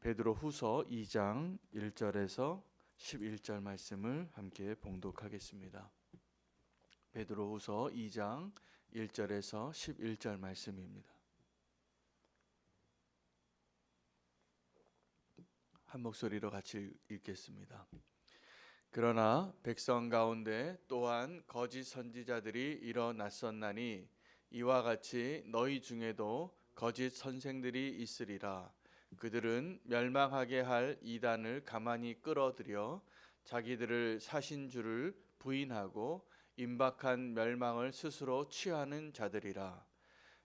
베드로후서 2장 1절에서 11절 말씀을 함께 봉독하겠습니다. 베드로후서 2장 1절에서 11절 말씀입니다. 한 목소리로 같이 읽겠습니다. 그러나 백성 가운데 또한 거짓 선지자들이 일어났었나니 이와 같이 너희 중에도 거짓 선생들이 있으리라. 그들은 멸망하게 할 이단을 가만히 끌어들여 자기들을 사신 줄을 부인하고 임박한 멸망을 스스로 취하는 자들이라.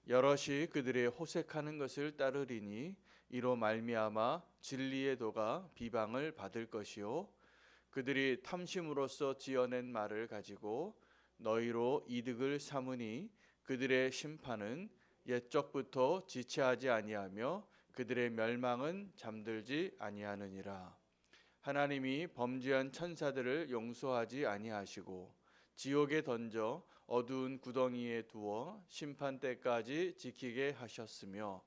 여럿이 그들의 호색하는 것을 따르리니 이로 말미암아 진리의 도가 비방을 받을 것이요 그들이 탐심으로써 지어낸 말을 가지고 너희로 이득을 삼으니 그들의 심판은 옛적부터 지체하지 아니하며 그들의 멸망은 잠들지 아니하느니라. 하나님이 범죄한 천사들을 용서하지 아니하시고 지옥에 던져 어두운 구덩이에 두어 심판 때까지 지키게 하셨으며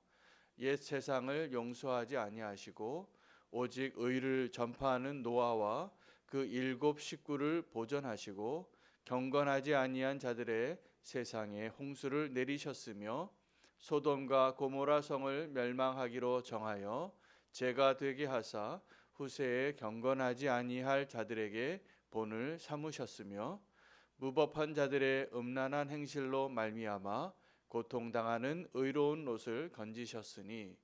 옛 세상을 용서하지 아니하시고 오직 의를 전파하는 노아와 그 7 식구를 보존하시고 경건하지 아니한 자들의 세상에 홍수를 내리셨으며 소돔과 고모라 성을 멸망하기로 정하여 죄가 되게 하사 후세에 경건하지 아니할 자들에게 본을 삼으셨으며 무법한 자들의 음란한 행실로 말미암아 고통당하는 의로운 롯을 건지셨으니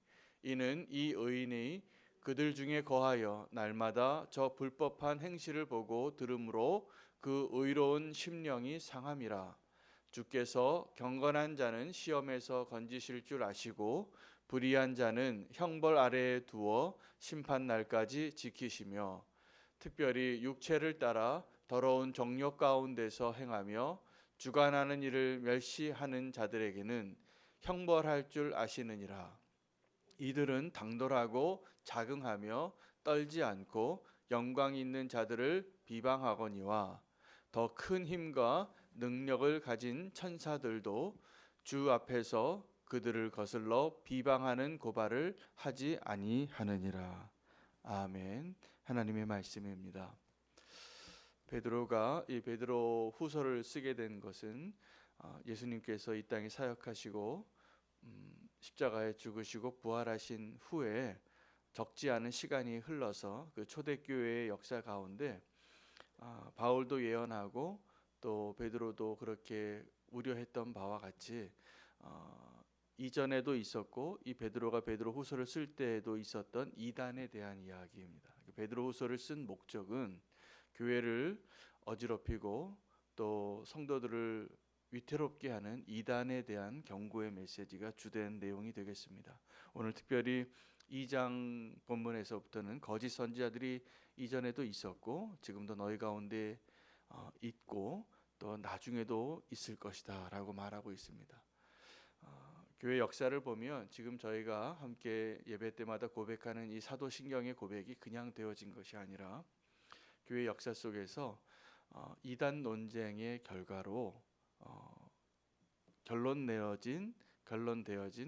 이는 이 의인이 그들 중에 거하여 날마다 저 불법한 행실을 보고 들음으로 그 의로운 심령이 상함이라. 주께서 경건한 자는 시험에서 건지실 줄 아시고 불의한 자는 형벌 아래에 두어 심판 날까지 지키시며 특별히 육체를 따라 더러운 정욕 가운데서 행하며 주관하는 일을 멸시하는 자들에게는 형벌할 줄 아시느니라. 이들은 당돌하고 자긍하며 떨지 않고 영광 있는 자들을 비방하거니와 더 큰 힘과 능력을 가진 천사들도 주 앞에서 그들을 거슬러 비방하는 고발을 하지 아니하느니라. 아멘. 하나님의 말씀입니다. 베드로가 이 베드로 후서를 쓰게 된 것은 예수님께서 이 땅에 사역하시고 십자가에 죽으시고 부활하신 후에 적지 않은 시간이 흘러서 그 초대교회의 역사 가운데 바울도 예언하고 또 베드로도 그렇게 우려했던 바와 같이 이전에도 있었고 이 베드로가 베드로 후서를 쓸 때에도 있었던 이단에 대한 이야기입니다. 베드로 후서를 쓴 목적은 교회를 어지럽히고 또 성도들을 위태롭게 하는 이단에 대한 경고의 메시지가 주된 내용이 되겠습니다. 오늘 특별히 2장 본문에서부터는 거짓 선지자들이 이전에도 있었고 지금도 너희 가운데 있고 또 나중에도 있을 것이다 라고 말하고 있습니다. 교회 역사를 보면 지금 저희가 함께 예배 때마다 고백하는 이 사도신경의 고백이 그냥 되어진 것이 아니라 교회 역사 속에서 이단 논쟁의 결과로 결론되어진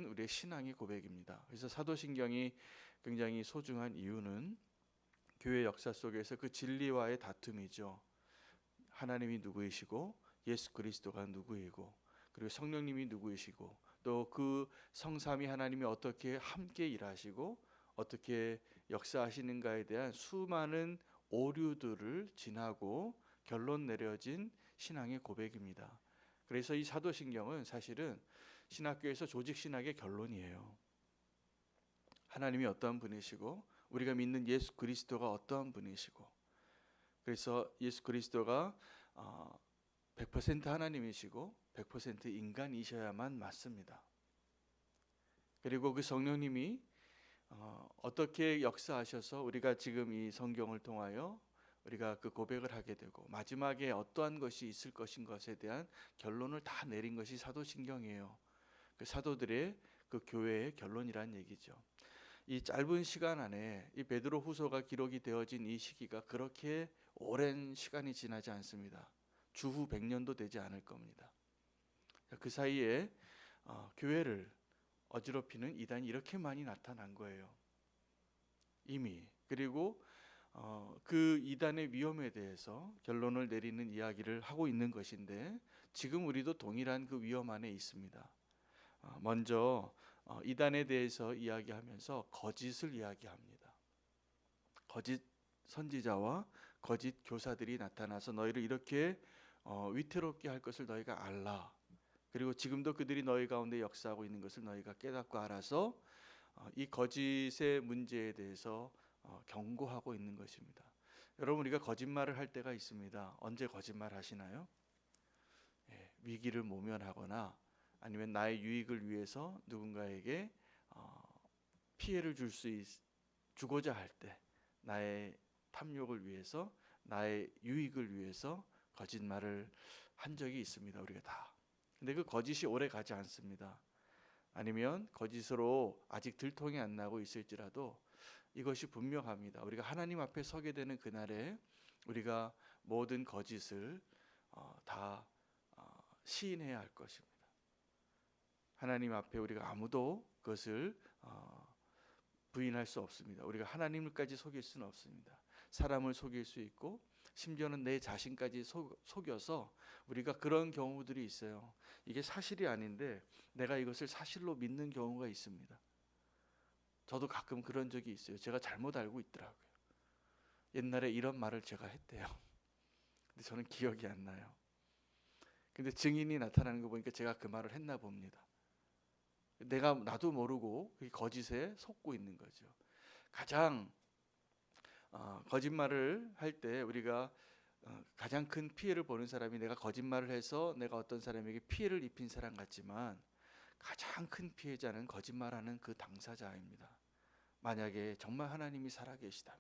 우리의 신앙의 고백입니다. 그래서 사도신경이 굉장히 소중한 이유는 교회 역사 속에서 그 진리와의 다툼이죠. 하나님이 누구이시고 예수 그리스도가 누구이고 그리고 성령님이 누구이시고 또 그 성삼위 하나님이 어떻게 함께 일하시고 어떻게 역사하시는가에 대한 수많은 오류들을 지나고 결론 내려진 신앙의 고백입니다. 그래서 이 사도신경은 사실은 신학교에서 조직신학의 결론이에요. 하나님이 어떠한 분이시고 우리가 믿는 예수 그리스도가 어떠한 분이시고 그래서 예수 그리스도가 100% 하나님이시고 100% 인간이셔야만 맞습니다. 그리고 그 성령님이 어떻게 역사하셔서 우리가 지금 이 성경을 통하여 우리가 그 고백을 하게 되고 마지막에 어떠한 것이 있을 것인 것에 대한 결론을 다 내린 것이 사도신경이에요. 그 사도들의 그 교회의 결론이란 얘기죠. 이 짧은 시간 안에 이 베드로 후서가 기록이 되어진 이 시기가 그렇게 오랜 시간이 지나지 않습니다. 주후 100년도 되지 않을 겁니다. 그 사이에 교회를 어지럽히는 이단이 이렇게 많이 나타난 거예요. 이미. 그리고 그 이단의 위험에 대해서 결론을 내리는 이야기를 하고 있는 것인데, 지금 우리도 동일한 그 위험 안에 있습니다. 먼저 이단에 대해서 이야기하면서 거짓을 이야기합니다. 거짓 선지자와 거짓 교사들이 나타나서 너희를 이렇게 위태롭게 할 것을 너희가 알라. 그리고 지금도 그들이 너희 가운데 역사하고 있는 것을 너희가 깨닫고 알아서 이 거짓의 문제에 대해서 경고하고 있는 것입니다. 여러분, 우리가 거짓말을 할 때가 있습니다. 언제 거짓말 하시나요? 위기를 모면하거나 아니면 나의 유익을 위해서 누군가에게 피해를 주고자 할 때, 나의 탐욕을 위해서, 나의 유익을 위해서 거짓말을 한 적이 있습니다. 우리가 다. 근데 그 거짓이 오래 가지 않습니다. 아니면 거짓으로 아직 들통이 안 나고 있을지라도 이것이 분명합니다. 우리가 하나님 앞에 서게 되는 그날에 우리가 모든 거짓을 다 시인해야 할 것입니다. 하나님 앞에 우리가 아무도 그것을 부인할 수 없습니다. 우리가 하나님을까지 속일 수는 없습니다. 사람을 속일 수 있고 심지어는 내 자신까지 속여서 우리가 그런 경우들이 있어요. 이게 사실이 아닌데 내가 이것을 사실로 믿는 경우가 있습니다. 저도 가끔 그런 적이 있어요. 제가 잘못 알고 있더라고요. 옛날에 이런 말을 제가 했대요. 근데 저는 기억이 안 나요. 근데 증인이 나타나는 거 보니까 제가 그 말을 했나 봅니다. 나도 모르고 거짓에 속고 있는 거죠. 가장 거짓말을 할 때 우리가 가장 큰 피해를 보는 사람이 내가 거짓말을 해서 내가 어떤 사람에게 피해를 입힌 사람 같지만, 가장 큰 피해자는 거짓말하는 그 당사자입니다. 만약에 정말 하나님이 살아계시다면.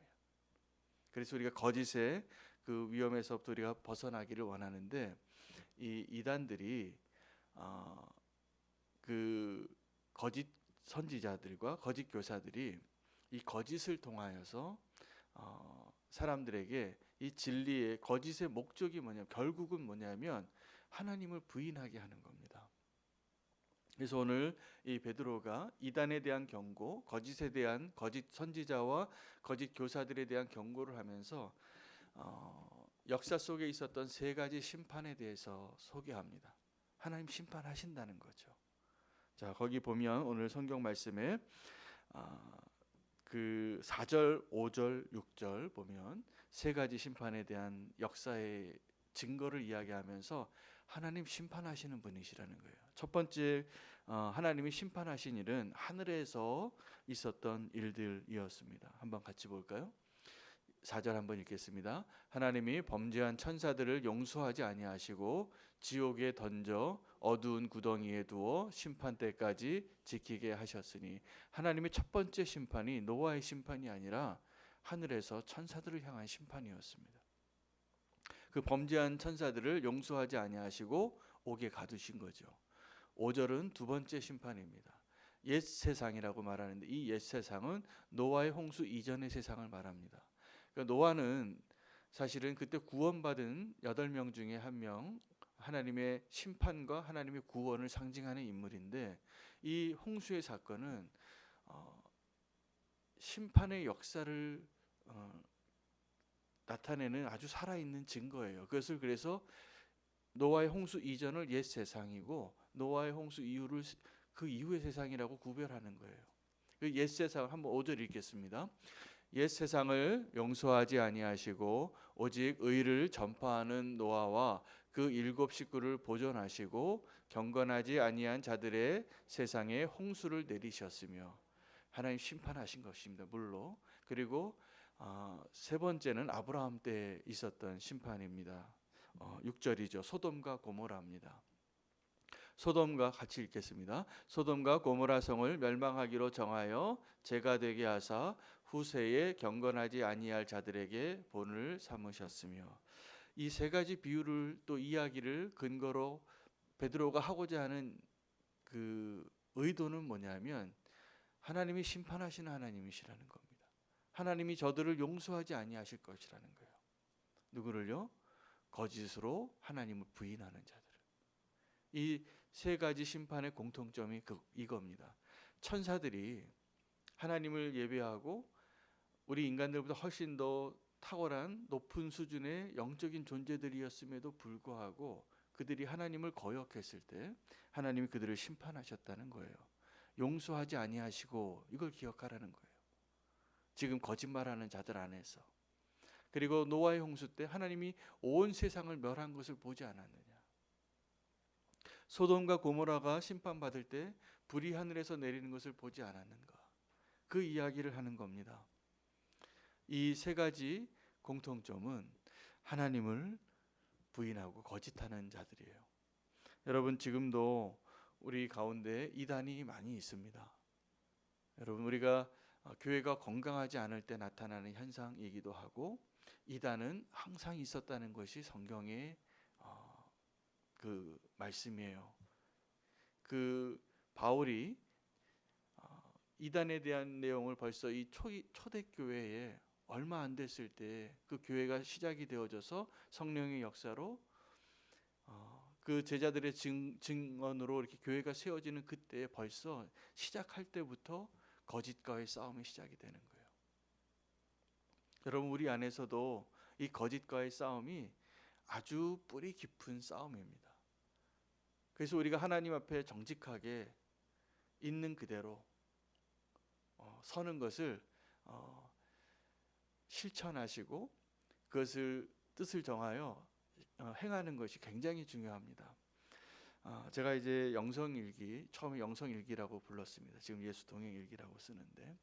그래서 우리가 거짓의 그 위험에서부터 우리가 벗어나기를 원하는데, 이 이단들이 그 거짓 선지자들과 거짓 교사들이 이 거짓을 통하여서 사람들에게 이 진리의 거짓의 목적이 뭐냐면, 결국은 뭐냐면 하나님을 부인하게 하는 겁니다. 그래서 오늘 이 베드로가 이단에 대한 경고, 거짓에 대한 거짓 선지자와 거짓 교사들에 대한 경고를 하면서 역사 속에 있었던 세 가지 심판에 대해서 소개합니다. 하나님 심판하신다는 거죠. 자, 거기 보면 오늘 성경 말씀에 그 4절, 5절, 6절 보면 세 가지 심판에 대한 역사의 증거를 이야기하면서 하나님 심판하시는 분이시라는 거예요. 첫 번째 하나님이 심판하신 일은 하늘에서 있었던 일들이었습니다. 한번 같이 볼까요? 4절 한번 읽겠습니다. 하나님이 범죄한 천사들을 용서하지 아니하시고 지옥에 던져 어두운 구덩이에 두어 심판 때까지 지키게 하셨으니, 하나님의 첫 번째 심판이 노아의 심판이 아니라 하늘에서 천사들을 향한 심판이었습니다. 그 범죄한 천사들을 용서하지 아니하시고 옥에 가두신 거죠. 5절은 두 번째 심판입니다. 옛 세상이라고 말하는데 이 옛 세상은 노아의 홍수 이전의 세상을 말합니다. 그러니까 노아는 사실은 그때 구원받은 8명 중에 1명, 하나님의 심판과 하나님의 구원을 상징하는 인물인데, 이 홍수의 사건은 심판의 역사를 나타내는 아주 살아있는 증거예요. 그것을 그래서 노아의 홍수 이전을 옛 세상이고 노아의 홍수 이후를 그 이후의 세상이라고 구별하는 거예요. 그 옛 세상을 한번 5절 읽겠습니다. 옛 세상을 용서하지 아니하시고 오직 의를 전파하는 노아와 그 7 식구를 보존하시고 경건하지 아니한 자들의 세상에 홍수를 내리셨으며, 하나님 심판하신 것입니다. 물로. 그리고 세 번째는 아브라함 때 있었던 심판입니다. 6절이죠. 소돔과 고모라입니다. 소돔과 같이 읽겠습니다. 소돔과 고모라 성을 멸망하기로 정하여 죄가 되게 하사 후세에 경건하지 아니할 자들에게 본을 삼으셨으며, 이 세 가지 비유를 또 이야기를 근거로 베드로가 하고자 하는 그 의도는 뭐냐면, 하나님이 심판하시는 하나님이시라는 겁니다. 하나님이 저들을 용서하지 아니하실 것이라는 거예요. 누구를요? 거짓으로 하나님을 부인하는 자들을. 이 세 가지 심판의 공통점이 이겁니다. 천사들이 하나님을 예배하고 우리 인간들보다 훨씬 더 탁월한 높은 수준의 영적인 존재들이었음에도 불구하고 그들이 하나님을 거역했을 때 하나님이 그들을 심판하셨다는 거예요. 용서하지 아니하시고, 이걸 기억하라는 거예요. 지금 거짓말하는 자들 안에서. 그리고 노아의 홍수 때 하나님이 온 세상을 멸한 것을 보지 않았느냐. 소돔과 고모라가 심판받을 때 불이 하늘에서 내리는 것을 보지 않았는가. 그 이야기를 하는 겁니다. 이 세 가지 공통점은 하나님을 부인하고 거짓하는 자들이에요. 여러분, 지금도 우리 가운데 이단이 많이 있습니다. 여러분, 우리가 교회가 건강하지 않을 때 나타나는 현상이기도 하고, 이단은 항상 있었다는 것이 성경의 그 말씀이에요. 그 바울이 이단에 대한 내용을 벌써 이 초대교회에 얼마 안 됐을 때 그 교회가 시작이 되어져서 성령의 역사로 그 제자들의 증언으로 이렇게 교회가 세워지는 그때 벌써 시작할 때부터 거짓과의 싸움이 시작이 되는 거예요. 여러분, 우리 안에서도 이 거짓과의 싸움이 아주 뿌리 깊은 싸움입니다. 그래서 우리가 하나님 앞에 정직하게 있는 그대로 서는 것을 실천하시고 그것을 뜻을 정하여 행하는 것이 굉장히 중요합니다. 제가 이제 영성일기, 처음에 영성일기라고 불렀습니다. 지금 예수 동행일기라고 쓰는데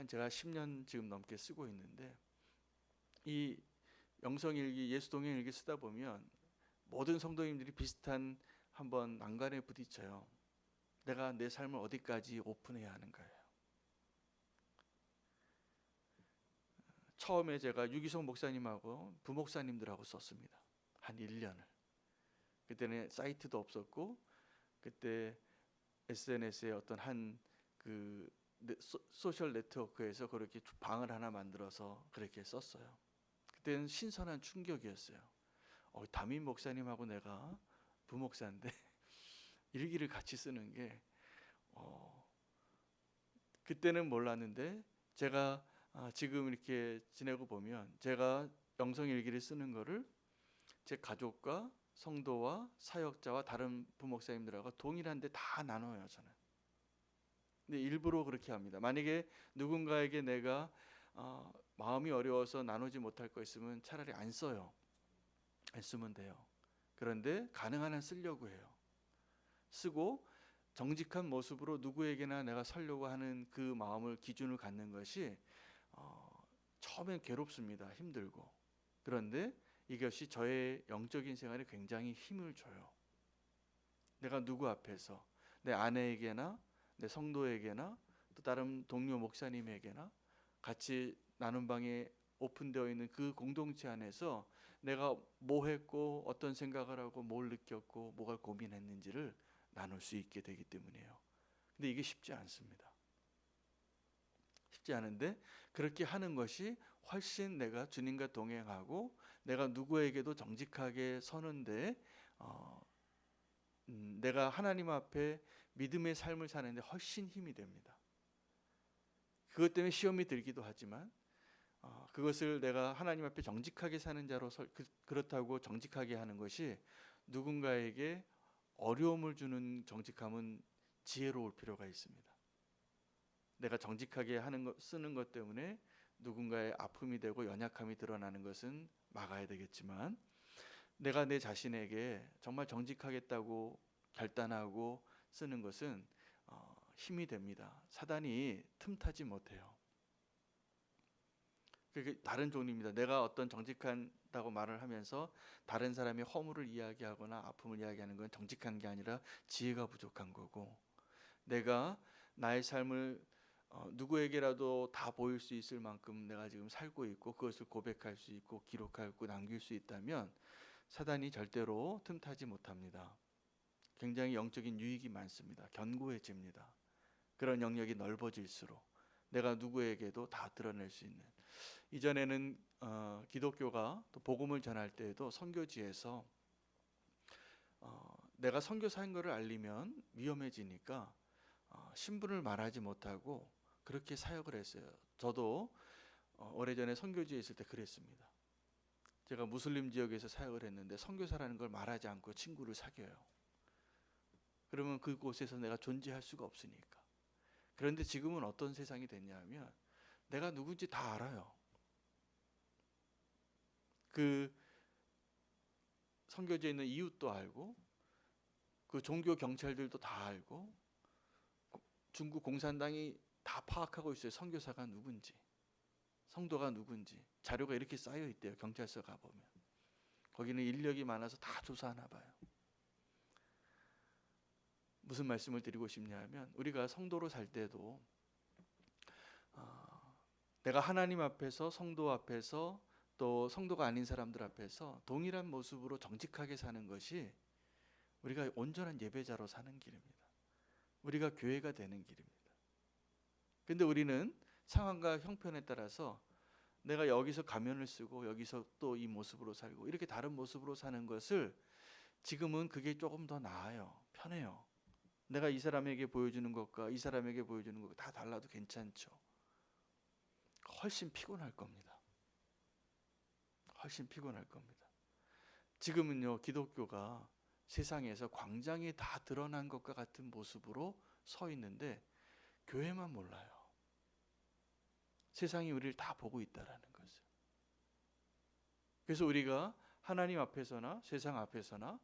제가 10년 지금 넘게 쓰고 있는데, 이 영성일기, 예수 동행일기 쓰다 보면 모든 성도님들이 비슷한 한번 난관에 부딪혀요. 내가 내 삶을 어디까지 오픈해야 하는가요? 처음에 제가 유기성 목사님하고 부목사님들하고 썼습니다. 한 1년을. 그때는 사이트도 없었고, 그때 SNS에 어떤 한 그 소셜 네트워크에서 그렇게 방을 하나 만들어서 그렇게 썼어요. 그때는 신선한 충격이었어요. 담임 목사님하고 내가 부목사인데 일기를 같이 쓰는 게 그때는 몰랐는데, 제가 지금 이렇게 지내고 보면 제가 영성일기를 쓰는 거를 제 가족과 성도와 사역자와 다른 부목사님들하고 동일한데 다 나눠요, 저는. 근데 일부러 그렇게 합니다. 만약에 누군가에게 내가 마음이 어려워서 나누지 못할 거 있으면 차라리 안 써요. 안 쓰면 돼요. 그런데 가능한 한 쓰려고 해요. 쓰고 정직한 모습으로 누구에게나 내가 살려고 하는 그 마음을 기준을 갖는 것이 처음엔 괴롭습니다. 힘들고. 그런데 이것이 저의 영적인 생활에 굉장히 힘을 줘요. 내가 누구 앞에서, 내 아내에게나 내 성도에게나 또 다른 동료 목사님에게나 같이 나눔 방에 오픈되어 있는 그 공동체 안에서 내가 뭐 했고 어떤 생각을 하고 뭘 느꼈고 뭐가 고민했는지를 나눌 수 있게 되기 때문이에요. 근데 이게 쉽지 않습니다. 쉽지 않은데 그렇게 하는 것이 훨씬 내가 주님과 동행하고 내가 누구에게도 정직하게 서는데 내가 하나님 앞에 믿음의 삶을 사는데 훨씬 힘이 됩니다. 그것 때문에 시험이 들기도 하지만 그것을 내가 하나님 앞에 정직하게 사는 자로 그렇다고 정직하게 하는 것이 누군가에게 어려움을 주는 정직함은 지혜로울 필요가 있습니다. 내가 정직하게 쓰는 것 때문에 누군가의 아픔이 되고 연약함이 드러나는 것은 막아야 되겠지만, 내가 내 자신에게 정말 정직하겠다고 결단하고 쓰는 것은 힘이 됩니다. 사단이 틈타지 못해요. 그게 다른 종류입니다. 내가 어떤 정직하다고 말을 하면서 다른 사람의 허물을 이야기하거나 아픔을 이야기하는 건 정직한 게 아니라 지혜가 부족한 거고, 내가 나의 삶을 누구에게라도 다 보일 수 있을 만큼 내가 지금 살고 있고 그것을 고백할 수 있고 기록하고 남길 수 있다면 사단이 절대로 틈타지 못합니다. 굉장히 영적인 유익이 많습니다. 견고해집니다. 그런 영역이 넓어질수록 내가 누구에게도 다 드러낼 수 있는. 이전에는 기독교가 또 복음을 전할 때에도 선교지에서 내가 선교사인 것을 알리면 위험해지니까 신분을 말하지 못하고 그렇게 사역을 했어요. 저도 오래전에 선교지에 있을 때 그랬습니다. 제가 무슬림 지역에서 사역을 했는데 선교사라는 걸 말하지 않고 친구를 사귀어요. 그러면 그곳에서 내가 존재할 수가 없으니까. 그런데 지금은 어떤 세상이 됐냐면 내가 누군지 다 알아요. 그 선교지에 있는 이웃도 알고 그 종교 경찰들도 다 알고 중국 공산당이 다 파악하고 있어요. 선교사가 누군지, 성도가 누군지. 자료가 이렇게 쌓여 있대요. 경찰서 가보면. 거기는 인력이 많아서 다 조사하나 봐요. 무슨 말씀을 드리고 싶냐면 우리가 성도로 살 때도 내가 하나님 앞에서, 성도 앞에서, 또 성도가 아닌 사람들 앞에서 동일한 모습으로 정직하게 사는 것이 우리가 온전한 예배자로 사는 길입니다. 우리가 교회가 되는 길입니다. 근데 우리는 상황과 형편에 따라서 내가 여기서 가면을 쓰고 여기서 또 이 모습으로 살고 이렇게 다른 모습으로 사는 것을 지금은 그게 조금 더 나아요. 편해요. 내가 이 사람에게 보여주는 것과 이 사람에게 보여주는 것과 다 달라도 괜찮죠. 훨씬 피곤할 겁니다. 훨씬 피곤할 겁니다. 지금은요, 기독교가 세상에서 광장에 다 드러난 것과 같은 모습으로 서 있는데 교회만 몰라요. 세상이 우리를 다 보고 있다라는 것을. 그래서 우리가 하나님 앞에서나 세상 앞에서나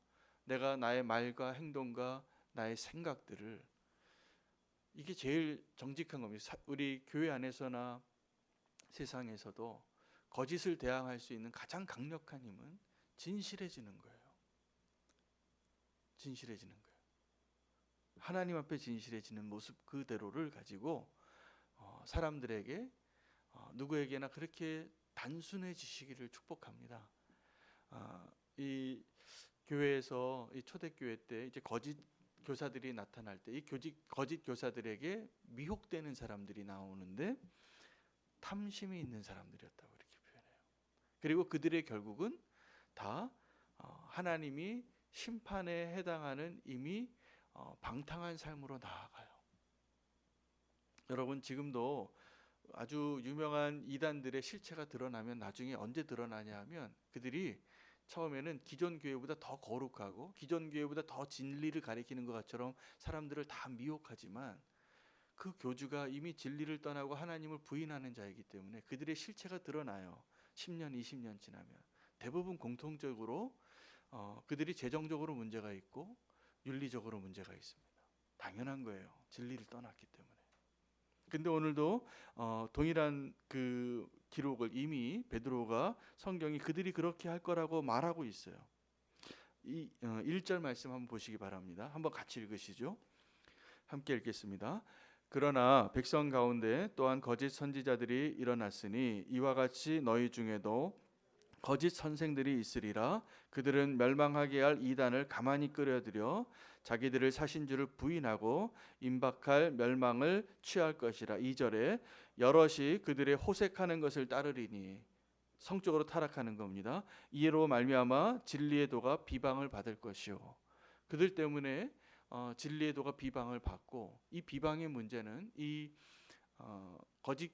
내가 나의 말과 행동과 나의 생각들을 이게 제일 정직한 겁니다. 우리 교회 안에서나 세상에서도 거짓을 대항할 수 있는 가장 강력한 힘은 진실해지는 거예요. 진실해지는 거예요. 하나님 앞에 진실해지는 모습 그대로를 가지고 사람들에게 누구에게나 그렇게 단순해지시기를 축복합니다. 이 교회에서 이 초대교회 때 이제 거짓 교사들이 나타날 때 이 거짓 교사들에게 미혹되는 사람들이 나오는데 탐심이 있는 사람들이었다고 이렇게 표현해요. 그리고 그들의 결국은 다 하나님이 심판에 해당하는 이미 방탕한 삶으로 나아가요. 여러분 지금도 아주 유명한 이단들의 실체가 드러나면 나중에 언제 드러나냐 하면 그들이 처음에는 기존 교회보다 더 거룩하고 기존 교회보다 더 진리를 가리키는 것처럼 사람들을 다 미혹하지만 그 교주가 이미 진리를 떠나고 하나님을 부인하는 자이기 때문에 그들의 실체가 드러나요. 10년, 20년 지나면 대부분 공통적으로 그들이 재정적으로 문제가 있고 윤리적으로 문제가 있습니다. 당연한 거예요. 진리를 떠났기 때문에. 근데 오늘도 동일한 그 기록을 이미 베드로가 성경이 그들이 그렇게 할 거라고 말하고 있어요. 이 1절 말씀 한번 보시기 바랍니다. 한번 같이 읽으시죠. 함께 읽겠습니다. 그러나 백성 가운데 또한 거짓 선지자들이 일어났으니 이와 같이 너희 중에도 거짓 선생들이 있으리라. 그들은 멸망하게 할 이단을 가만히 끌어들여 자기들을 사신 줄을 부인하고 임박할 멸망을 취할 것이라. 2절에 여럿이 그들의 호색하는 것을 따르리니 성적으로 타락하는 겁니다. 이로 말미암아 진리의 도가 비방을 받을 것이요. 그들 때문에 진리의 도가 비방을 받고 이 비방의 문제는 이 거짓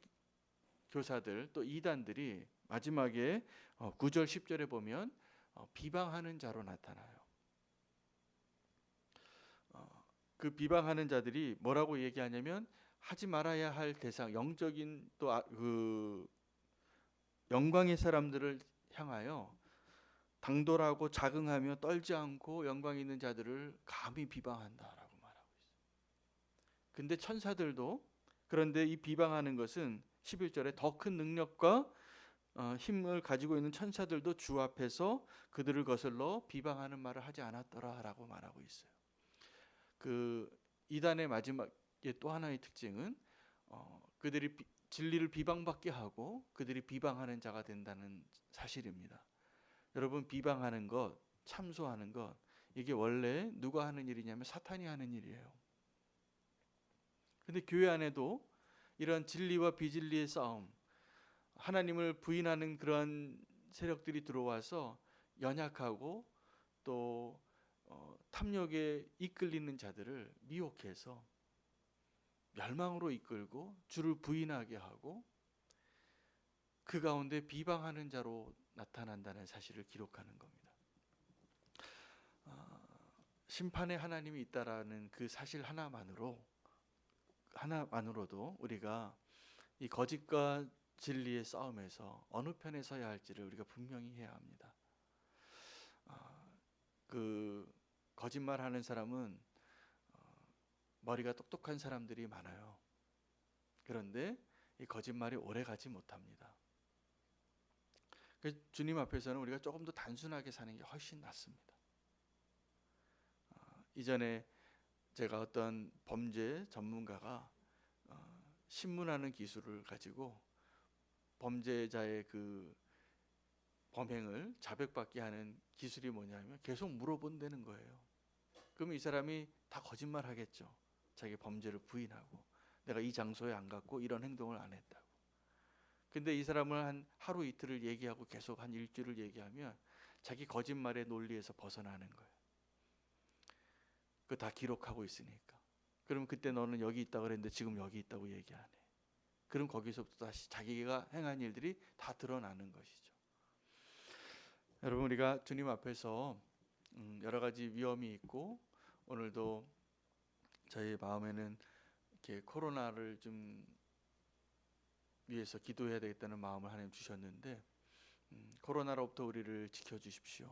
교사들 또 이단들이 마지막에 9절 10절에 보면 비방하는 자로 나타나요. 그 비방하는 자들이 뭐라고 얘기하냐면 하지 말아야 할 대상 영적인 또 그 영광의 사람들을 향하여 당돌하고 자긍하며 떨지 않고 영광 있는 자들을 감히 비방한다라고 말하고 있어요. 근데 천사들도 그런데 이 비방하는 것은 11절에 더 큰 능력과 힘을 가지고 있는 천사들도 주 앞에서 그들을 거슬러 비방하는 말을 하지 않았더라라고 말하고 있어요. 그 이단의 마지막에 또 하나의 특징은 그들이 진리를 비방받게 하고 그들이 비방하는 자가 된다는 사실입니다. 여러분 비방하는 것, 참소하는 것 이게 원래 누가 하는 일이냐면 사탄이 하는 일이에요. 근데 교회 안에도 이런 진리와 비진리의 싸움, 하나님을 부인하는 그런 세력들이 들어와서 연약하고 또 탐욕에 이끌리는 자들을 미혹해서 멸망으로 이끌고 주를 부인하게 하고 그 가운데 비방하는 자로 나타난다는 사실을 기록하는 겁니다. 심판의 하나님이 있다라는 그 사실 하나만으로도 우리가 이 거짓과 진리의 싸움에서 어느 편에 서야 할지를 우리가 분명히 해야 합니다. 그 거짓말하는 사람은 머리가 똑똑한 사람들이 많아요. 그런데 이 거짓말이 오래 가지 못합니다. 그래서 주님 앞에서는 우리가 조금 더 단순하게 사는 게 훨씬 낫습니다. 이전에 제가 어떤 범죄 전문가가 신문하는 기술을 가지고 범죄자의 그 범행을 자백받게 하는 기술이 뭐냐면 계속 물어본다는 거예요. 그러면 이 사람이 다 거짓말 하겠죠. 자기 범죄를 부인하고 내가 이 장소에 안 갔고 이런 행동을 안 했다고. 근데 이 사람을 한 하루 이틀을 얘기하고 계속 한 일주일을 얘기하면 자기 거짓말의 논리에서 벗어나는 거예요. 그거 다 기록하고 있으니까. 그러면 그때 너는 여기 있다고 그랬는데 지금 여기 있다고 얘기하네. 그럼 거기서부터 다시 자기가 행한 일들이 다 드러나는 것이죠. 여러분, 우리가 주님 앞에서 여러 가지 위험이 있고 오늘도 저희 마음에는 이렇게 코로나를 좀 위해서 기도해야 되겠다는 마음을 하나님 주셨는데 코로나로부터 우리를 지켜주십시오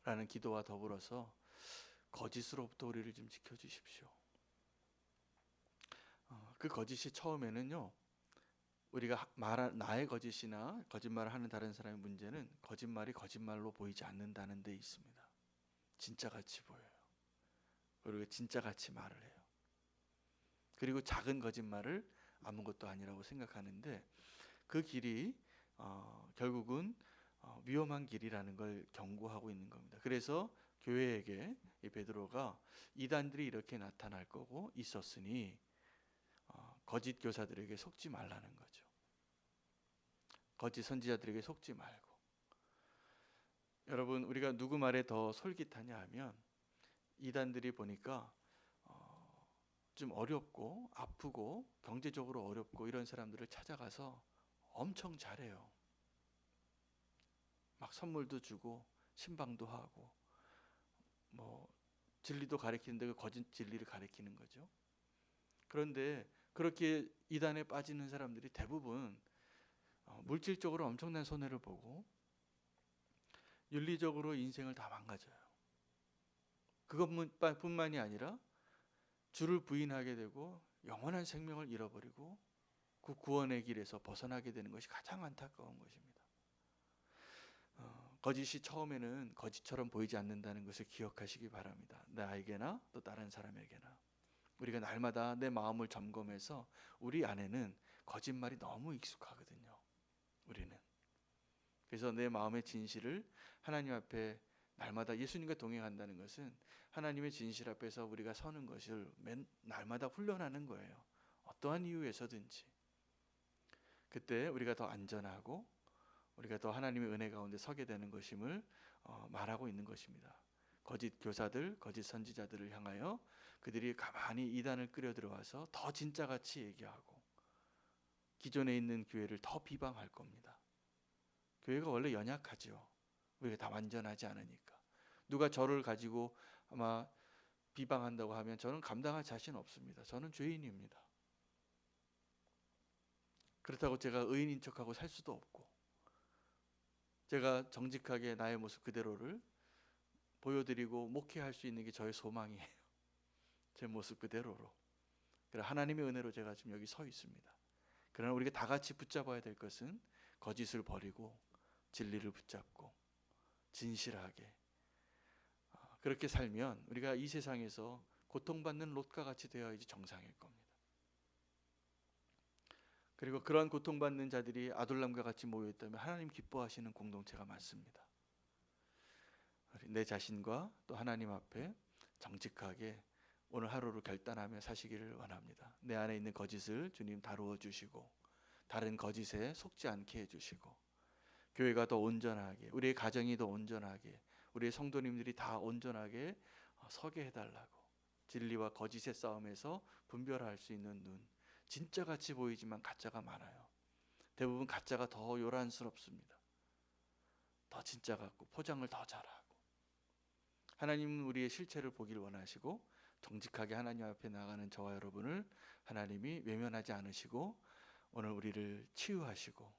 라는 기도와 더불어서 거짓으로부터 우리를 좀 지켜주십시오. 그 거짓이 처음에는요, 우리가 말한 나의 거짓이나 거짓말을 하는 다른 사람의 문제는 거짓말이 거짓말로 보이지 않는다는 데 있습니다. 진짜같이 보여요. 그리고 진짜같이 말을 해요. 그리고 작은 거짓말을 아무것도 아니라고 생각하는데 그 길이 결국은 위험한 길이라는 걸 경고하고 있는 겁니다. 그래서 교회에게 이 베드로가 이단들이 이렇게 나타날 거고 있었으니 거짓 교사들에게 속지 말라는 거죠. 거짓 선지자들에게 속지 말고. 여러분, 우리가 누구 말에 더 솔깃하냐 하면 이단들이 보니까 좀 어렵고 아프고 경제적으로 어렵고 이런 사람들을 찾아가서 엄청 잘해요. 막 선물도 주고 신방도 하고 뭐 진리도 가르치는데 그 거짓 진리를 가르치는 거죠. 그런데 그렇게 이단에 빠지는 사람들이 대부분 물질적으로 엄청난 손해를 보고 윤리적으로 인생을 다 망가져요. 그것뿐만이 아니라 주를 부인하게 되고 영원한 생명을 잃어버리고 그 구원의 길에서 벗어나게 되는 것이 가장 안타까운 것입니다. 거짓이 처음에는 거짓처럼 보이지 않는다는 것을 기억하시기 바랍니다. 나에게나 또 다른 사람에게나. 우리가 날마다 내 마음을 점검해서 우리 안에는 거짓말이 너무 익숙하거든요. 우리는. 그래서 내 마음의 진실을 하나님 앞에 날마다 예수님과 동행한다는 것은 하나님의 진실 앞에서 우리가 서는 것을 날마다 훈련하는 거예요. 어떠한 이유에서든지. 그때 우리가 더 안전하고 우리가 더 하나님의 은혜 가운데 서게 되는 것임을 말하고 있는 것입니다. 거짓 교사들, 거짓 선지자들을 향하여 그들이 가만히 이단을 끌어 들어와서 더 진짜같이 얘기하고 기존에 있는 교회를 더 비방할 겁니다. 교회가 원래 연약하죠. 우리가 다 완전하지 않으니까. 누가 저를 가지고 아마 비방한다고 하면 저는 감당할 자신 없습니다. 저는 죄인입니다. 그렇다고 제가 의인인 척하고 살 수도 없고 제가 정직하게 나의 모습 그대로를 보여드리고 목회할 수 있는 게 저의 소망이에요. 제 모습 그대로로. 그래서 하나님의 은혜로 제가 지금 여기 서 있습니다. 그러나 우리가 다 같이 붙잡아야 될 것은 거짓을 버리고 진리를 붙잡고 진실하게 그렇게 살면 우리가 이 세상에서 고통받는 롯과 같이 되어야지 정상일 겁니다. 그리고 그런 고통받는 자들이 아둘람과 같이 모여있다면 하나님 기뻐하시는 공동체가 많습니다. 내 자신과 또 하나님 앞에 정직하게 오늘 하루를 결단하며 사시기를 원합니다. 내 안에 있는 거짓을 주님 다루어 주시고 다른 거짓에 속지 않게 해주시고 교회가 더 온전하게 우리의 가정이 더 온전하게 우리의 성도님들이 다 온전하게 서게 해달라고 진리와 거짓의 싸움에서 분별할 수 있는 눈 진짜 같이 보이지만 가짜가 많아요. 대부분 가짜가 더 요란스럽습니다. 더 진짜 같고 포장을 더 잘하고. 하나님은 우리의 실체를 보기를 원하시고 정직하게 하나님 앞에 나가는 저와 여러분을 하나님이 외면하지 않으시고 오늘 우리를 치유하시고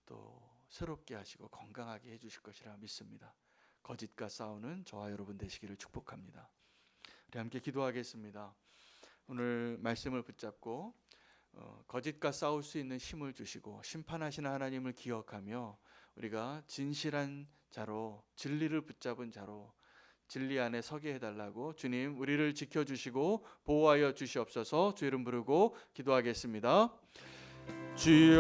또 새롭게 하시고 건강하게 해주실 것이라 믿습니다. 거짓과 싸우는 저와 여러분 되시기를 축복합니다. 우리 함께 기도하겠습니다. 오늘 말씀을 붙잡고 거짓과 싸울 수 있는 힘을 주시고 심판하시는 하나님을 기억하며 우리가 진실한 자로 진리를 붙잡은 자로 진리 안에 서게 해달라고 주님 우리를 지켜주시고 보호하여 주시옵소서. 주 이름 부르고 기도하겠습니다. 주여